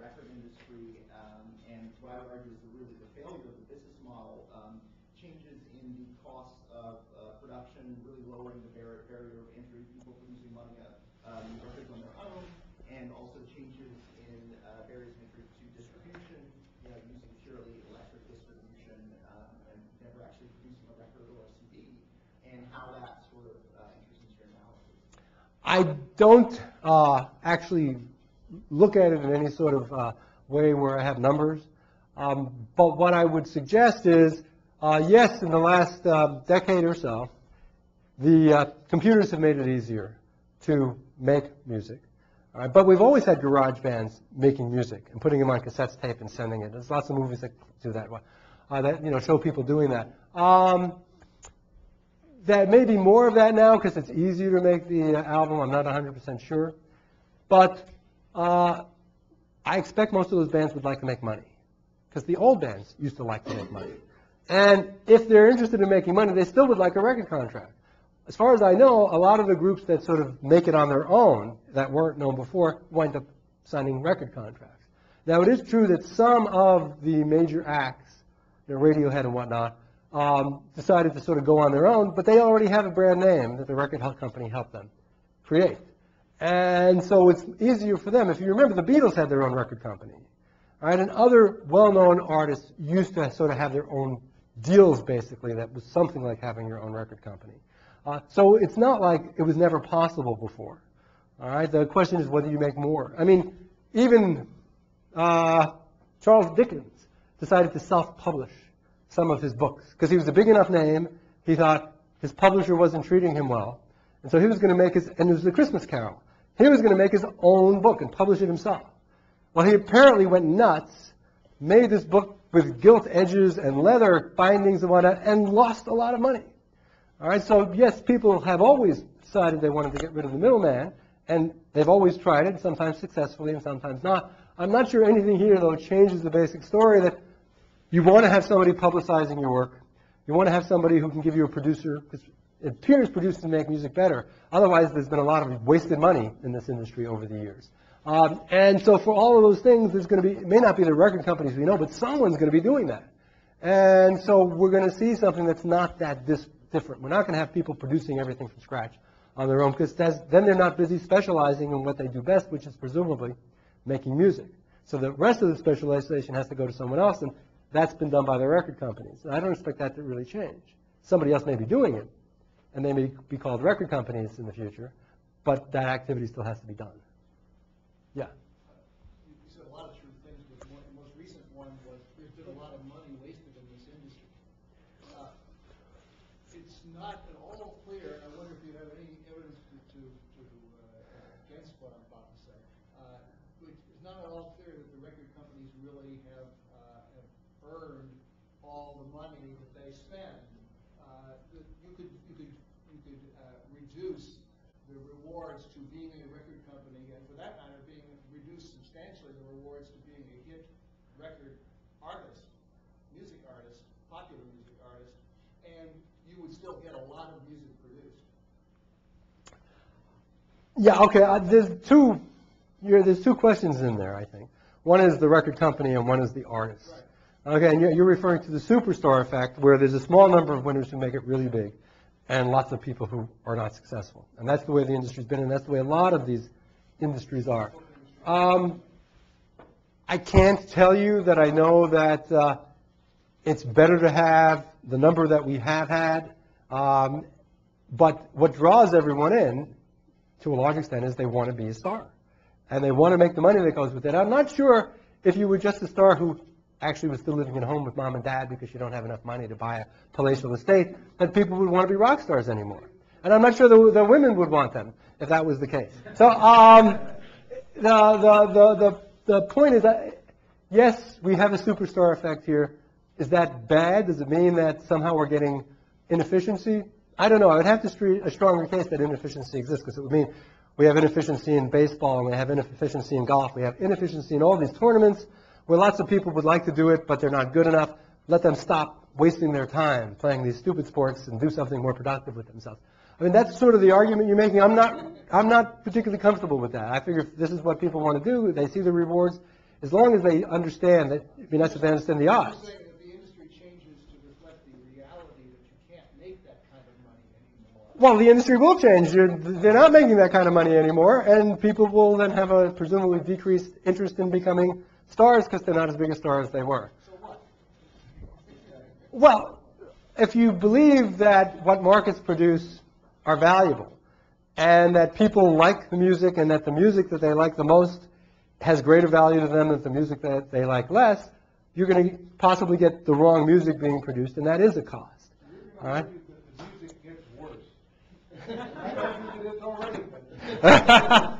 record industry, and what I would argue is really the failure of the business model, changes in the cost of production, really lowering the barrier of entry, people producing money records on their own, and also changes in barriers of entry to distribution, using purely electric distribution and never actually producing a record or a CD, and how that sort of enters into your analysis. I don't actually look at it in any sort of way where I have numbers, but what I would suggest is, yes, in the last decade or so, the computers have made it easier to make music. All right, but we've always had garage bands making music and putting them on cassette tape and sending it. There's lots of movies that do that, that show people doing that. There may be more of that now because it's easier to make the album. I'm not 100% sure. But I expect most of those bands would like to make money because the old bands used to like to make money. And if they're interested in making money, they still would like a record contract. As far as I know, a lot of the groups that sort of make it on their own that weren't known before wind up signing record contracts. Now, it is true that some of the major acts, Radiohead and whatnot, decided to sort of go on their own, but they already have a brand name that the record company helped them create. And so it's easier for them. If you remember, the Beatles had their own record company. All right, and other well-known artists used to sort of have their own deals, basically, that was something like having your own record company. So it's not like it was never possible before. All right, the question is whether you make more. I mean, even Charles Dickens decided to self-publish some of his books because he was a big enough name. He thought his publisher wasn't treating him well, and so he was going to make and it was The Christmas Carol. He was going to make his own book and publish it himself. Well, he apparently went nuts, made this book with gilt edges and leather bindings and whatnot, and lost a lot of money. All right, so yes, people have always decided they wanted to get rid of the middleman, and they've always tried it, sometimes successfully and sometimes not. I'm not sure anything here, though, changes the basic story that you want to have somebody publicizing your work. You want to have somebody who can give you a producer, because it appears producers make music better. Otherwise, there's been a lot of wasted money in this industry over the years. And so for all of those things, there's going to be, it may not be the record companies we know, but someone's going to be doing that. And so we're going to see something that's not that different. We're not going to have people producing everything from scratch on their own, because then they're not busy specializing in what they do best, which is presumably making music. So the rest of the specialization has to go to someone else, and that's been done by the record companies. And I don't expect that to really change. Somebody else may be doing it, and they may be called record companies in the future, but that activity still has to be done. Yeah? You said a lot of true things, but the most recent one was there's been a lot of money wasted in this industry. It's not at all clear, and I wonder if you have any evidence to against what I'm about to say. It's not at all clear that the record companies really have earned all the money that they spend. You could reduce the rewards to being a record company, and for that matter, reduce substantially the rewards to being a hit record artist, music artist, popular music artist, and you would still get a lot of music produced. Yeah, okay, there's two questions in there, I think. One is the record company and one is the artist. Right. Okay, and you're referring to the superstar effect, where there's a small number of winners who make it really big and lots of people who are not successful. And that's the way the industry's been, and that's the way a lot of these industries are. I can't tell you that I know that it's better to have the number that we have had, but what draws everyone in, to a large extent, is they want to be a star. And they want to make the money that goes with it. I'm not sure if you were just a star who actually was still living at home with mom and dad because you don't have enough money to buy a palatial estate, that people would want to be rock stars anymore. And I'm not sure the women would want them if that was the case. So the point is that, yes, we have a superstar effect here. Is that bad? Does it mean that somehow we're getting inefficiency? I don't know. I would have to street a stronger case that inefficiency exists, because it would mean we have inefficiency in baseball, and we have inefficiency in golf. We have inefficiency in all these tournaments where lots of people would like to do it, but they're not good enough. Let them stop wasting their time playing these stupid sports and do something more productive with themselves. I mean, that's sort of the argument you're making. I'm not particularly comfortable with that. I figure if this is what people want to do, they see the rewards. as long as they understand that, it'd be nice if they understand the odds. You're saying that the industry changes to reflect the reality that you can't make that kind of money anymore. Well, the industry will change. They're not making that kind of money anymore, and people will then have a presumably decreased interest in becoming stars because they're not as big a star as they were. So what? Well, if you believe that what markets produce are valuable, and that people like the music, and that the music that they like the most has greater value to them than the music that they like less, you're going to possibly get the wrong music being produced, and that is a cost. All right? The music gets worse. I don't think it is already, but I'm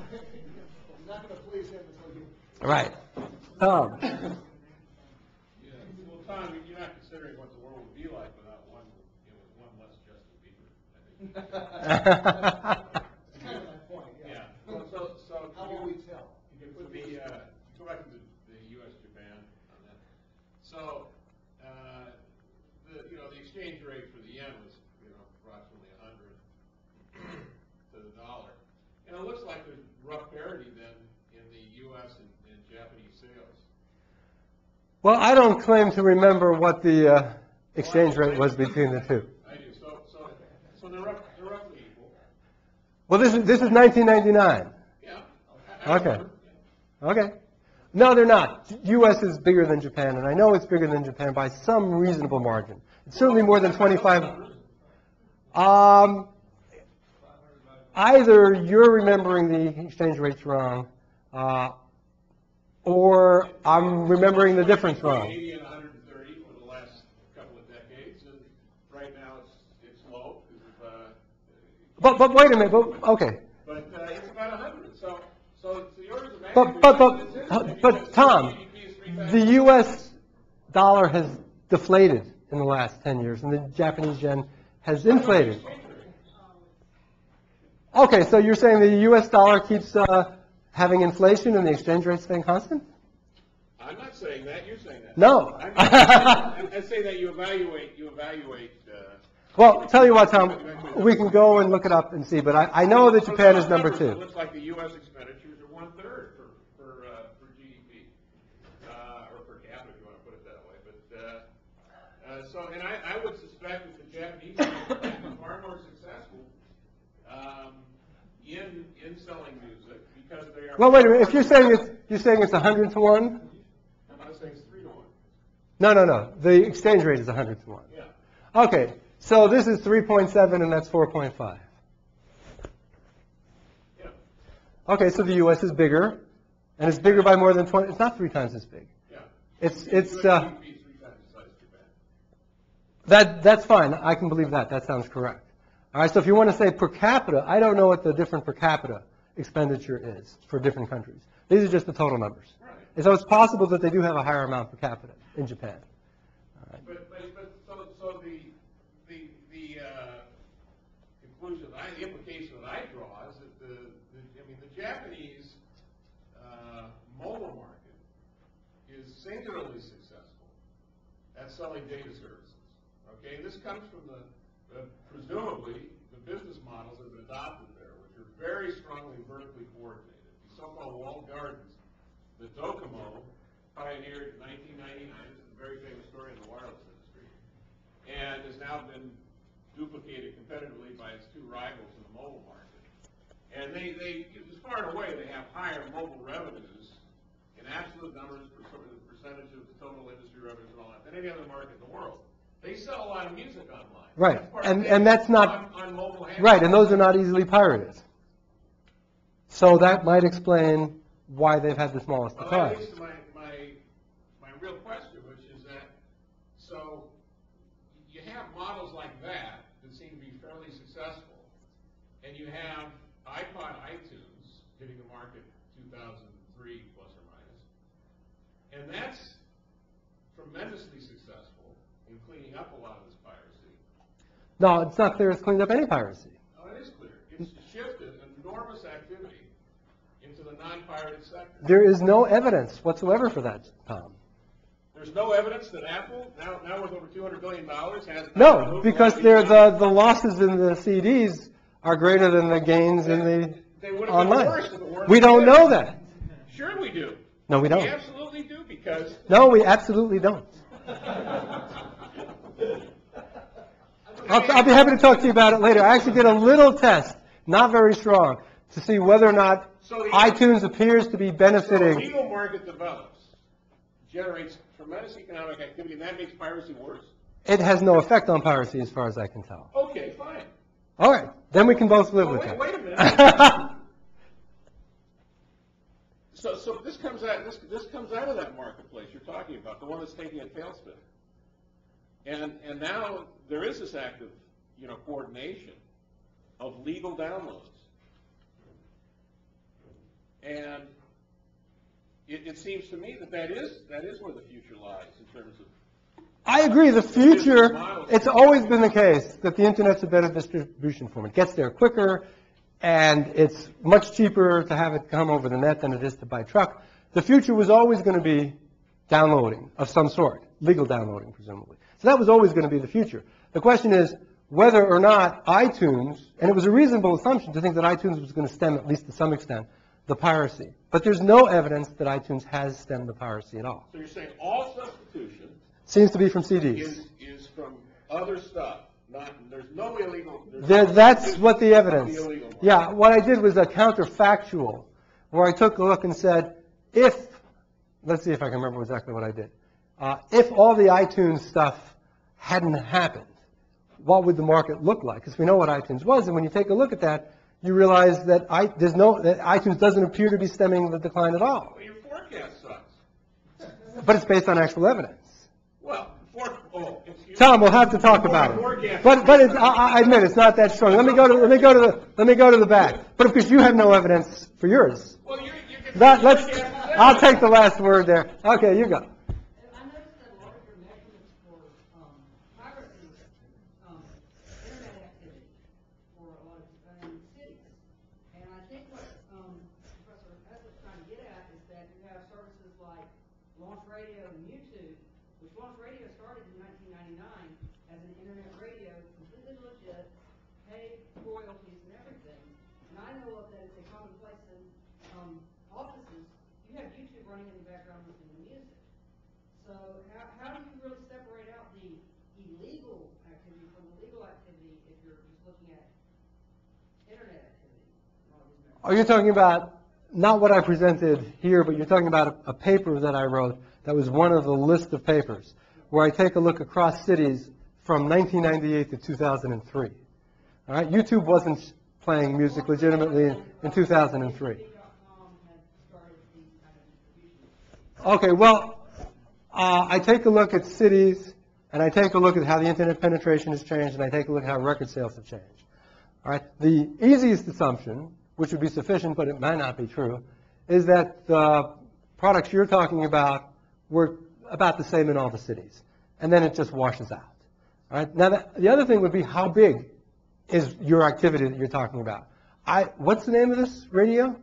not going to please him until you. Right. yeah. Well, Tom, you're not considering what the world would be like without one less Justin Bieber, I think. It's kind of my point, yeah. Yeah. So How will we tell? you can put go back to the U.S. Japan on that. So the exchange rate for the yen was approximately 100 to the dollar, and it looks like there's rough parity then in the U.S. and Japanese sales. Well, I don't claim to remember what the exchange rate was between the two. I do. So they're roughly equal. Well, this is 1999. Yeah. Okay. Okay. No, they're not. U.S. is bigger than Japan, and I know it's bigger than Japan by some reasonable margin. It's certainly more than 25. Either you're remembering the exchange rates wrong, or I'm remembering the difference wrong. 80 and 130 for the last couple of decades, and right now it's low. But wait a minute. Okay. But it's about 100. So the orders of magnitude. But Tom, the U.S. dollar has deflated in the last 10 years, and the Japanese yen has inflated. Okay, so you're saying the U.S. dollar keeps having inflation and the exchange rate staying constant? I'm not saying that. You're saying that. No. I say that you evaluate. Well, tell you what, Tom, we can go and look it up and see, but I know that Japan is number 2. It looks like the U.S. expenditures are 1/3 for GDP, or per capita, if you want to put it that way. But and I would suspect that the Japanese have been far more successful in selling music because they are. Well, wait a minute. If you're saying it's 100 to 1. I'm not saying it's 3 to 1. No. The exchange rate is 100 to 1. Yeah. Okay, so this is 3.7 and that's 4.5. Yeah. Okay, so the U.S. is bigger, and it's bigger by more than 20. It's not 3 times as big. Yeah. It's GDP is 3 times the size of Japan. that's fine. I can believe that. That sounds correct. All right, so if you want to say per capita, I don't know what the different per capita expenditure is for different countries. These are just the total numbers. Right. And so it's possible that they do have a higher amount per capita in Japan. All right. But so the conclusion, the implication that I draw is that the Japanese mobile market is singularly successful at selling data services. Okay, this comes from presumably the business models that have been adopted there, which are very strongly vertically coordinated. The so-called walled gardens that Docomo pioneered in 1999. This is a very famous story in the wireless industry, and has now been duplicated competitively by its 2 rivals in the mobile market. And they as far and away, they have higher mobile revenues in absolute numbers, percentage of the total industry revenues and all that, than any other market in the world. They sell a lot of music online. Right, and that's not on mobile handsets. right, and those are not easily pirated. So that might explain why they've had the smallest Well, decline. that leads to my real question, which is that so you have models like that seem to be fairly successful, and you have iPod, iTunes hitting the market 2003 plus or minus, and that's tremendously successful in cleaning up a lot of this piracy. No, it's not clear it's cleaned up any piracy. Oh, it is clear. It's shifted enormous activity into the non-pirated sector. There is no evidence whatsoever for that, Tom. There's no evidence that Apple, now worth over $200 billion, has... No, because the losses in the CDs are greater than the gains in the They would have been worse if it online. weren't We don't there. know that. Sure we do. No, we don't. We absolutely Because No, we absolutely don't. I'll be happy to talk to you about it later. I actually did a little test, not very strong, to see whether or not iTunes appears to be so a benefiting. legal market develops, generates tremendous economic activity, and that makes piracy worse. It has no effect on piracy as far as I can tell. Okay, fine. All right, then we can both live Well, with wait a it. minute. So this comes out of that marketplace you're talking about, the one that's taking a tailspin. And now there is this active, coordination of legal downloads. And it seems to me that is where the future lies in terms of. I agree. The future, it's always been the case that the Internet's a better distribution form. It gets there quicker, and it's much cheaper to have it come over the net than it is to buy truck. The future was always going to be downloading of some sort, legal downloading, presumably. So that was always going to be the future. The question is whether or not iTunes, and it was a reasonable assumption to think that iTunes was going to stem, at least to some extent, the piracy. But there's no evidence that iTunes has stemmed the piracy at all. So you're saying all substitution Seems to be from CDs. is from other stuff. There's no illegal. That's what the evidence. The illegal market. Yeah, what I did was a counterfactual, where I took a look and said, let's see if I can remember exactly what I did. If all the iTunes stuff hadn't happened, what would the market look like? Because we know what iTunes was, and when you take a look at that, you realize that that iTunes doesn't appear to be stemming the decline at all. Well, your forecast sucks. But it's based on actual evidence. Well, excuse me. Tom, we'll have to talk about it. But I admit it's not that strong. Let me go to the back. But of course you have no evidence for yours. Well, I'll take the last word there. Okay, you go. I noticed that a lot of your measurements for piracy, internet activity for a lot of cities. And I think what Professor Hazel is trying to get at is that you have services like Launch Radio and YouTube, which Launch Radio started in 1999 as an internet radio, completely legit, paid royalties and everything. And I know of that it's a commonplace in offices. You have YouTube running in the background listening to music. So how do you really separate out the illegal activity from the legal activity if you're just looking at internet activity? Are you talking about not what I presented here, but you're talking about a paper that I wrote that was one of the list of papers where I take a look across cities from 1998 to 2003. All right, YouTube wasn't playing music legitimately in 2003. Okay, well, I take a look at cities, and I take a look at how the internet penetration has changed, and I take a look at how record sales have changed. All right, the easiest assumption, which would be sufficient, but it might not be true, is that the products you're talking about were about the same in all the cities, and then it just washes out. All right, now the other thing would be how big is your activity that you're talking about? What's the name of this radio?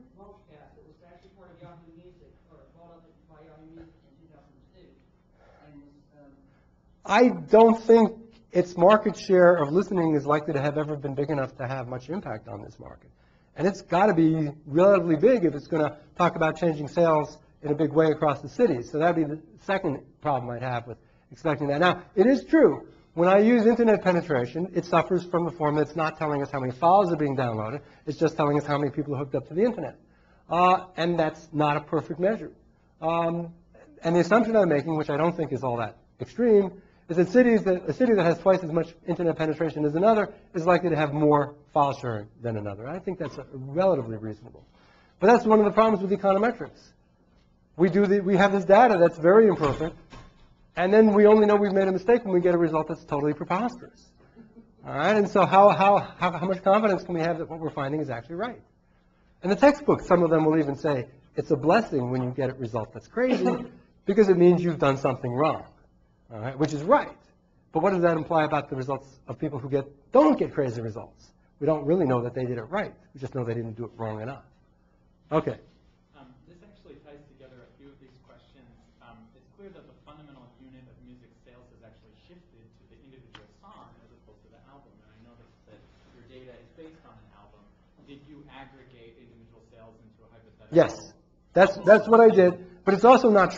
I don't think its market share of listening is likely to have ever been big enough to have much impact on this market. And it's got to be relatively big if it's going to talk about changing sales in a big way across the city. So that would be the second problem I'd have with expecting that. Now, it is true. When I use internet penetration, it suffers from the form that's not telling us how many files are being downloaded. It's just telling us how many people are hooked up to the internet. And that's not a perfect measure. And the assumption I'm making, which I don't think is all that extreme, is that a city that has twice as much internet penetration as another is likely to have more file sharing than another. I think that's relatively reasonable. But that's one of the problems with econometrics. We have this data that's very imperfect, and then we only know we've made a mistake when we get a result that's totally preposterous. All right, and so how much confidence can we have that what we're finding is actually right? In the textbooks, some of them will even say it's a blessing when you get a result that's crazy because it means you've done something wrong. All right, which is right. But what does that imply about the results of people who don't get crazy results? We don't really know that they did it right. We just know they didn't do it wrong enough. Okay. This actually ties together a few of these questions. It's clear that the fundamental unit of music sales has actually shifted to the individual song as opposed to the album. And I noticed that your data is based on an album. Did you aggregate individual sales into a hypothetical? Yes. That's what I did. But it's also not true.